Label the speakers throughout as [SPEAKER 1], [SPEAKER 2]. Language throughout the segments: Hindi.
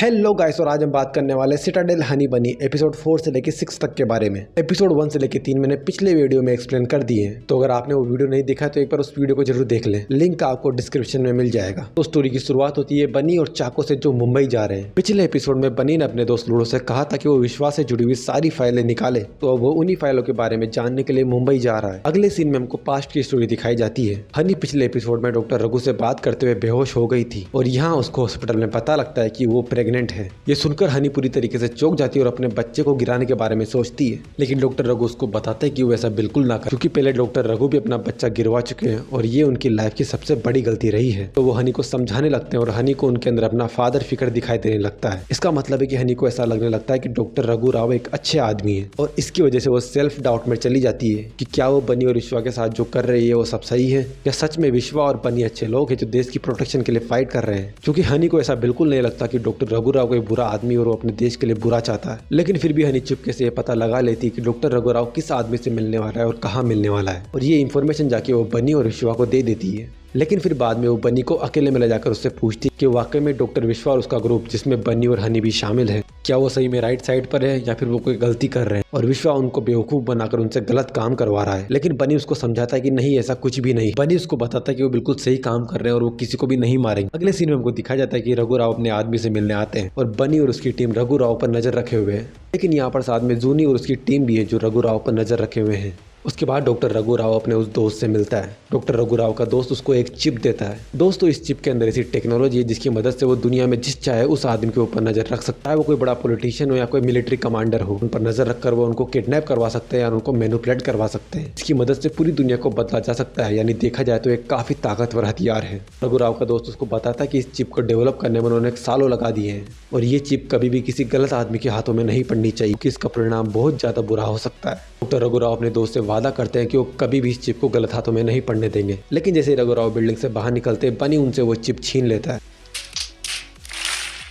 [SPEAKER 1] हेलो गाइस, और आज हम बात करने वाले सिटाडेल हनी बनी एपिसोड 4 से लेकर 6 तक के बारे में। एपिसोड 1 से लेकर 3 मैंने पिछले वीडियो में एक्सप्लेन कर दिए हैं, तो अगर आपने वो वीडियो नहीं देखा तो एक बार उस वीडियो को जरूर देख लें, लिंक आपको डिस्क्रिप्शन में मिल जाएगा। तो स्टोरी की शुरुआत होती है बनी और चाको से जो मुंबई जा रहे हैं। पिछले एपिसोड में बनी ने अपने दोस्त लूडो से कहा था कि वो विश्वास से जुड़ी हुई सारी फाइलें निकाले, तो अब वो उन्हीं फाइलों के बारे में जानने के लिए मुंबई जा रहा है। अगले सीन में हमको पास्ट की स्टोरी दिखाई जाती है। हनी पिछले एपिसोड में डॉक्टर रघु से बात करते हुए बेहोश हो गई थी और यहाँ उसको हॉस्पिटल में पता लगता है कि वो प्रेग्नेंट है। ये सुनकर हनी पूरी तरीके से चौंक जाती है और अपने बच्चे को गिराने के बारे में सोचती है, लेकिन डॉक्टर रघु उसको बताते हैं कि वो ऐसा बिल्कुल ना करे, क्योंकि पहले डॉक्टर रघु भी अपना बच्चा गिरवा चुके हैं और ये उनकी लाइफ की सबसे बड़ी गलती रही है। तो वो हनी को समझाने लगते हैं और हनी को उनके अंदर अपना फादर फिगर दिखाई देने लगता है। इसका मतलब है कि हनी को ऐसा लगने लगता है कि डॉक्टर रघु राव एक अच्छे आदमी है और इसकी वजह से वो सेल्फ डाउट में चली जाती है कि क्या वो बनी और विश्वा के साथ जो कर रही है वो सब सही है, या सच में विश्वा और बनी अच्छे लोग हैं जो देश की प्रोटेक्शन के लिए फाइट कर रहे हैं। क्योंकि हनी को ऐसा बिल्कुल नहीं लगता कि डॉक्टर रघु राव कोई बुरा आदमी और वो अपने देश के लिए बुरा चाहता है, लेकिन फिर भी हनी चुपके से ये पता लगा लेती है कि डॉक्टर रघु राव किस आदमी से मिलने वाला है और कहाँ मिलने वाला है, और ये इन्फॉर्मेशन जाके वो बनी और विश्वा को दे देती है। लेकिन फिर बाद में वो बनी को अकेले में ले जाकर उससे पूछती कि वाकई में डॉक्टर विश्वा और उसका ग्रुप जिसमें बनी और हनी भी शामिल है, क्या वो सही में राइट साइड पर है या फिर वो कोई गलती कर रहे हैं और विश्वा उनको बेवकूफ बनाकर उनसे गलत काम करवा रहा है। लेकिन बनी उसको समझाता है कि नहीं, ऐसा कुछ भी नहीं। बनी उसको बताता है कि वो बिल्कुल सही काम कर रहे हैं और वो किसी को भी नहीं मारेंगे। अगले सीन में हमको दिखाया जाता है कि रघु राव अपने आदमी से मिलने आते हैं और बनी और उसकी टीम रघु राव पर नजर रखे हुए है, लेकिन यहाँ पर साथ में जूनी और उसकी टीम भी है जो रघु राव पर नजर रखे हुए हैं। उसके बाद डॉक्टर रघु राव अपने उस दोस्त से मिलता है। डॉक्टर रघु राव का दोस्त उसको एक चिप देता है। दोस्तों, इस चिप के अंदर ऐसी टेक्नोलॉजी है जिसकी मदद से वो दुनिया में जिस चाहे उस आदमी के ऊपर नजर रख सकता है। वो कोई बड़ा पॉलिटिशियन हो या कोई मिलिट्री कमांडर हो, उन पर नजर रखकर वो उनको किडनैप करवा सकते हैं या उनको मैनिपुलेट करवा सकते हैं। इसकी मदद से पूरी दुनिया को बदला जा सकता है, यानी देखा जाए तो एक काफी ताकतवर हथियार है। रघु राव का दोस्त उसको बताता है कि इस चिप को डेवलप करने में उन्होंने सालों लगा दिए हैं और ये चिप कभी भी किसी गलत आदमी के हाथों में नहीं पड़नी चाहिए, क्योंकि इसका परिणाम बहुत ज्यादा बुरा हो सकता है। डॉक्टर रघु राव अपने दोस्त से वादा करते हैं कि वो कभी भी इस चिप को गलत हाथों में नहीं पड़ने देंगे। लेकिन जैसे रघु राव बिल्डिंग से बाहर निकलते बनी उनसे वो चिप छीन लेता है।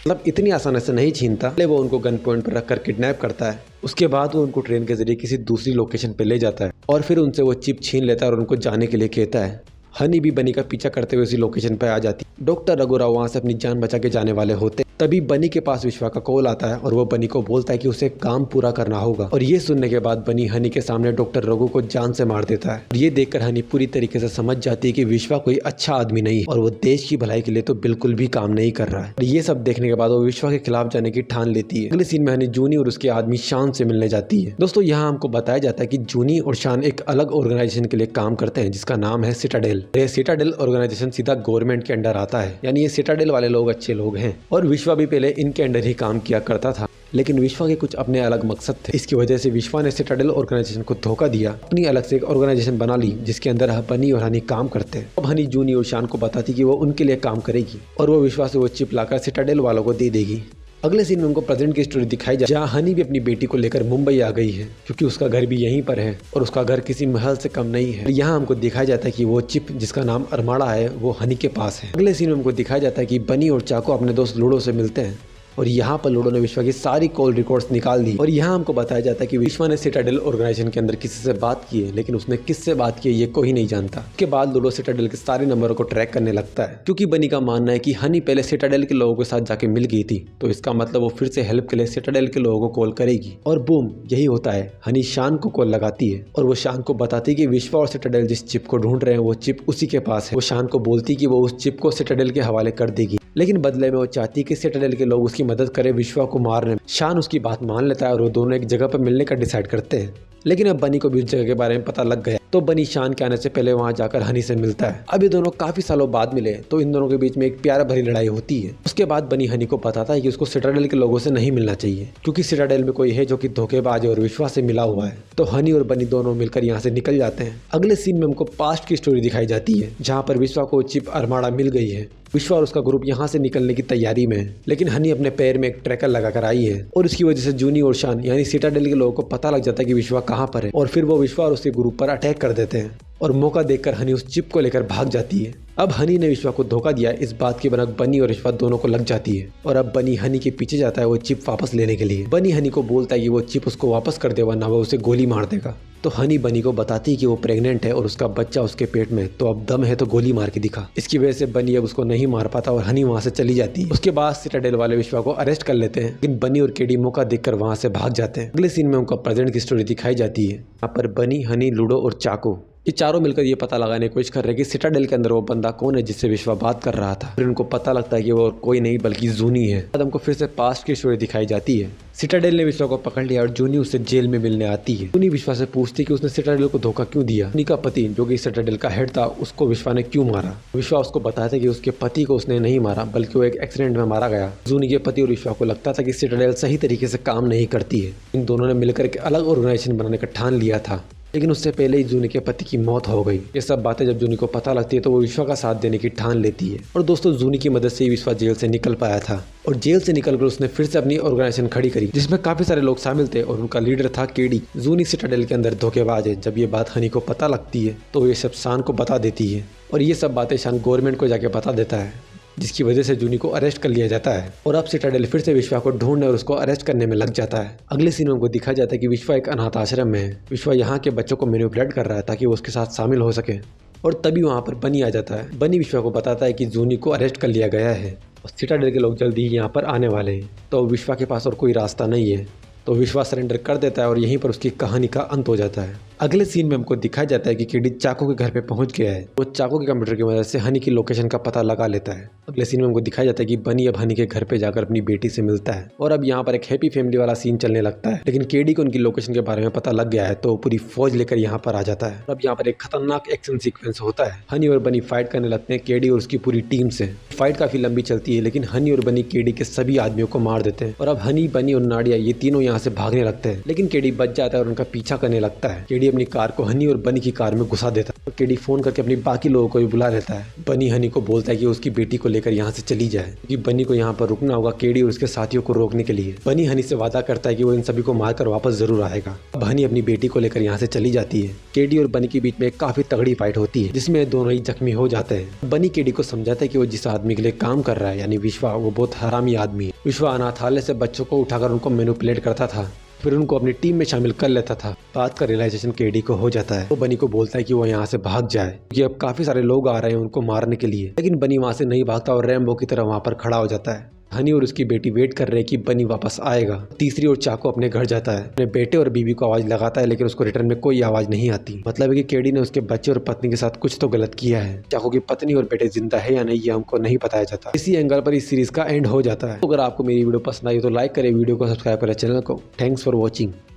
[SPEAKER 1] मतलब इतनी आसानी से नहीं छीनता, पहले वो उनको गन पॉइंट पर रखकर किडनैप करता है। उसके बाद वो उनको ट्रेन के जरिए किसी दूसरी लोकेशन पे ले जाता है और फिर उनसे वो चिप छीन लेता है और उनको जाने के लिए कहता है। हनी भी बनी का पीछा करते हुए उसी लोकेशन पर आ जाती है। डॉक्टर रघु राव वहाँ से अपनी जान बचा के जाने वाले होते, तभी बनी के पास विश्वा का कॉल आता है और वो बनी को बोलता है कि उसे काम पूरा करना होगा। और ये सुनने के बाद बनी हनी के सामने डॉक्टर रघु को जान से मार देता है। और ये देखकर हनी पूरी तरीके से समझ जाती है कि विश्वा कोई अच्छा आदमी नहीं और वो देश की भलाई के लिए तो बिल्कुल भी काम नहीं कर रहा है। और ये सब देखने के बाद वो विश्वा के खिलाफ जाने की ठान लेती है। अगले सीन में हनी जूनी और उसके आदमी शान से मिलने जाती है। दोस्तों, यहाँ हमको बताया जाता है कि जूनी और शान एक अलग ऑर्गेनाइजेशन के लिए काम करते हैं जिसका नाम है सिटाडेल। ये सिटाडेल ऑर्गेनाइजेशन सीधा गवर्नमेंट के अंडर आता है, यानी ये सिटाडेल वाले लोग अच्छे लोग हैं। और विश्वा भी पहले इनके अंडर ही काम किया करता था, लेकिन विश्वा के कुछ अपने अलग मकसद थे। इसकी वजह से विश्वा ने सिटाडेल ऑर्गेनाइजेशन को धोखा दिया, अपनी अलग से एक ऑर्गेनाइजेशन बना ली जिसके अंदर बनी और हनी काम करते हैं। अब हनी जूनी और शान को बताती कि वो उनके लिए काम करेगी और वो विश्वा से वो चिप लाकर सिटाडेल वालों को दे देगी। अगले सीन में उनको प्रेजेंट की स्टोरी दिखाई जाए, जहाँ हनी भी अपनी बेटी को लेकर मुंबई आ गई है, क्योंकि उसका घर भी यहीं पर है और उसका घर किसी महल से कम नहीं है। यहाँ हमको दिखाया जाता है कि वो चिप जिसका नाम अरमाड़ा है वो हनी के पास है। अगले सीन में हमको दिखाया जाता है कि बनी और चाको अपने दोस्त लूडो से मिलते हैं और यहाँ पर लूडो ने विश्वा की सारी कॉल रिकॉर्ड्स निकाल दी। और यहाँ हमको बताया जाता है कि विश्वा ने सिटाडेल ऑर्गेनाइजेशन के अंदर किसी से बात की है, लेकिन उसने किससे बात की है ये कोई नहीं जानता। उसके बाद लूडो सिटाडेल के सारे नंबरों को ट्रैक करने लगता है, क्योंकि बनी का मानना है कि हनी पहले सिटाडेल के लोगों के साथ जाके मिल गई थी, तो इसका मतलब वो फिर से हेल्प के लिए सिटाडेल के लोगों को कॉल करेगी। और बूम, यही होता है। हनी शान को कॉल लगाती है और वो शान को बताती है कि विश्वा और सिटाडेल जिस चिप को ढूंढ रहे हैं वो चिप उसी के पास है। वो शान को बोलती कि वो उस चिप को सिटाडेल के हवाले कर देगी, लेकिन बदले में वो चाहती कि सिटाडेल के लोग उसकी मदद करें विश्वा को मारने में। शान उसकी बात मान लेता है और वो दोनों एक जगह पर मिलने का डिसाइड करते हैं। लेकिन अब बनी को भी उस जगह के बारे में पता लग गया, तो बनी शान के आने से पहले वहां जाकर हनी से मिलता है। अब ये दोनों काफी सालों बाद मिले, तो इन दोनों के बीच में एक प्यार भरी लड़ाई होती है। उसके बाद बनी हनी को बताता है कि उसको सिटाडेल के लोगों से नहीं मिलना चाहिए, क्योंकि सिटाडेल में कोई है जो कि धोखेबाज और विश्वास से मिला हुआ है। तो हनी और बनी दोनों मिलकर यहाँ से निकल जाते हैं। अगले सीन में हमको पास्ट की स्टोरी दिखाई जाती है, जहाँ पर विश्वा को चिप अरमाड़ा मिल गई है। विश्वा और उसका ग्रुप यहाँ से निकलने की तैयारी में है, लेकिन हनी अपने पैर में एक ट्रैकर लगाकर आई है और इसकी वजह से जूनी और शान यानी सिटाडेल के लोगों को पता लग जाता है कि विश्वा कहाँ पर है और फिर वो विश्वा और उसके ग्रुप पर अटैक कर देते हैं। और मौका देखकर हनी उस चिप को लेकर भाग जाती है। अब हनी ने विश्वा को धोखा दिया, इस बात की भनक बनी और विश्वा दोनों को लग जाती है और अब बनी हनी के पीछे जाता है वो चिप वापस लेने के लिए। बनी हनी को बोलता है कि वो चिप उसको वापस कर दे वरना वो उसे गोली मार देगा। तो हनी बनी को बताती है कि वो प्रेग्नेंट है और उसका बच्चा उसके पेट में, तो अब दम है तो गोली मार के दिखा। इसकी वजह से बनी अब उसको नहीं मार पाता और हनी वहां से चली जाती है। उसके बाद सिटाडेल वाले विश्वा को अरेस्ट कर लेते हैं, लेकिन बनी और केडी मौका देखकर वहां से भाग जाते हैं। अगले सीन में उनका प्रेजेंट की स्टोरी दिखाई जाती है। यहाँ पर बनी, हनी, लूडो और चाको ये चारों मिलकर ये पता लगाने की कोशिश कर रहे हैं कि सिटाडेल के अंदर वो बंदा कौन है जिससे विश्वा बात कर रहा था। फिर उनको पता लगता है कि वो कोई नहीं बल्कि जूनी है। बाद हमको फिर से पास्ट की स्टोरी दिखाई जाती है। सिटाडेल ने विश्वा को पकड़ लिया और जूनी उससे जेल में मिलने आती है। जूनी विश्वा से पूछती है कि उसने सिटाडेल को धोखा क्यों दिया। जूनी का पति जो कि सिटाडेल का हेड था उसको विश्वा ने क्यों मारा। विश्वा उसको बताता है कि उसके पति को उसने नहीं मारा बल्कि वो एक एक्सीडेंट में मारा गया। जूनी के पति और विश्वा को लगता था कि सिटाडेल सही तरीके से काम नहीं करती है। इन दोनों ने मिलकर एक अलग ऑर्गेनाइजेशन बनाने का ठान लिया था, लेकिन उससे पहले ही जूनी के पति की मौत हो गई। ये सब बातें जब जूनी को पता लगती है तो वो विश्वा का साथ देने की ठान लेती है। और दोस्तों जूनी की मदद से ही विश्वा जेल से निकल पाया था और जेल से निकलकर उसने फिर से अपनी ऑर्गेनाइजेशन खड़ी करी जिसमें काफी सारे लोग शामिल थे और उनका लीडर था केडी। जूनी सिटाडेल के अंदर धोखेबाज है। जब ये बात हनी को पता लगती है तो ये सब शान को बता देती है और ये सब बातें शान गवर्नमेंट को जाके बता देता है, जिसकी वजह से जूनी को अरेस्ट कर लिया जाता है। और अब सिटाडेल फिर से विश्वा को ढूंढने और उसको अरेस्ट करने में लग जाता है। अगले सीन में उनको दिखाया जाता है कि विश्वा एक अनाथ आश्रम में है। विश्वा यहाँ के बच्चों को मैनिपुलेट कर रहा है ताकि वो उसके साथ शामिल हो सके और तभी वहाँ पर बनी आ जाता है। बनी विश्वा को बताता है कि जूनी को अरेस्ट कर लिया गया है और सिटाडेल के लोग जल्दी ही यहाँ पर आने वाले हैं। तो विश्वा के पास और कोई रास्ता नहीं है, तो विश्वा सरेंडर कर देता है और यहीं पर उसकी कहानी का अंत हो जाता है। अगले सीन में हमको दिखाया जाता है कि केडी चाको के घर पे पहुंच गया है। वो चाको के कंप्यूटर की मदद से हनी की लोकेशन का पता लगा लेता है। अगले सीन में हमको दिखाया जाता है कि बनी अब हनी के घर पे जाकर अपनी बेटी से मिलता है और अब यहाँ पर एक हैप्पी फैमिली वाला सीन चलने लगता है। लेकिन केडी को उनकी लोकेशन के बारे में पता लग गया है तो पूरी फौज लेकर यहाँ पर आ जाता है। अब यहाँ पर एक खतरनाक एक्शन सीक्वेंस होता है। हनी और बनी फाइट करने लगते हैं केडी और उसकी पूरी टीम से। फाइट काफी लंबी चलती है लेकिन हनी और बनी केडी के सभी आदमियों को मार देते हैं और अब हनी, बनी और नाडिया ये तीनों यहाँ से भागने लगते हैं। लेकिन केडी बच जाता है और उनका पीछा करने लगता है। केडी अपनी कार को हनी और बनी की कार में घुसा देता है और केडी फोन करके अपनी बाकी लोगों को भी बुला लेता है। बनी हनी को बोलता है कि उसकी बेटी को लेकर यहाँ से चली जाए क्योंकि बनी को यहाँ पर रुकना होगा केडी और उसके साथियों को रोकने के लिए। बनी हनी से वादा करता है कि वो इन सभी को मारकर वापस जरूर आएगा। अब हनी अपनी बेटी को लेकर यहाँ से चली जाती है। केडी और बनी के बीच में काफी तगड़ी फाइट होती है जिसमें दोनों ही जख्मी हो जाते हैं। बनी केडी को समझाता है कि वो जिस आदमी के लिए काम कर रहा है यानी विश्वा, वो बहुत हरामी आदमी है। विश्वा अनाथालय से बच्चों को उठाकर उनको मैनिपुलेट करता था, फिर उनको अपनी टीम में शामिल कर लेता था। बात का रियलाइजेशन केडी को हो जाता है। वो बनी को बोलता है कि वो यहाँ से भाग जाए क्योंकि अब काफी सारे लोग आ रहे हैं उनको मारने के लिए। लेकिन बनी वहां से नहीं भागता और रैम्बो की तरह वहां पर खड़ा हो जाता है। हनी और उसकी बेटी वेट कर रहे हैं कि बनी वापस आएगा। तीसरी ओर चाको अपने घर जाता है, अपने बेटे और बीवी को आवाज लगाता है लेकिन उसको रिटर्न में कोई आवाज नहीं आती। मतलब है कि केडी ने उसके बच्चे और पत्नी के साथ कुछ तो गलत किया है। चाको की पत्नी और बेटे जिंदा है या नहीं ये हमको नहीं बताया जाता। इसी एंगल पर इस सीरीज का एंड हो जाता है। तो अगर आपको मेरी वीडियो पसंद आई तो लाइक करें, वीडियो को सब्सक्राइब करें चैनल को। Thanks for watching.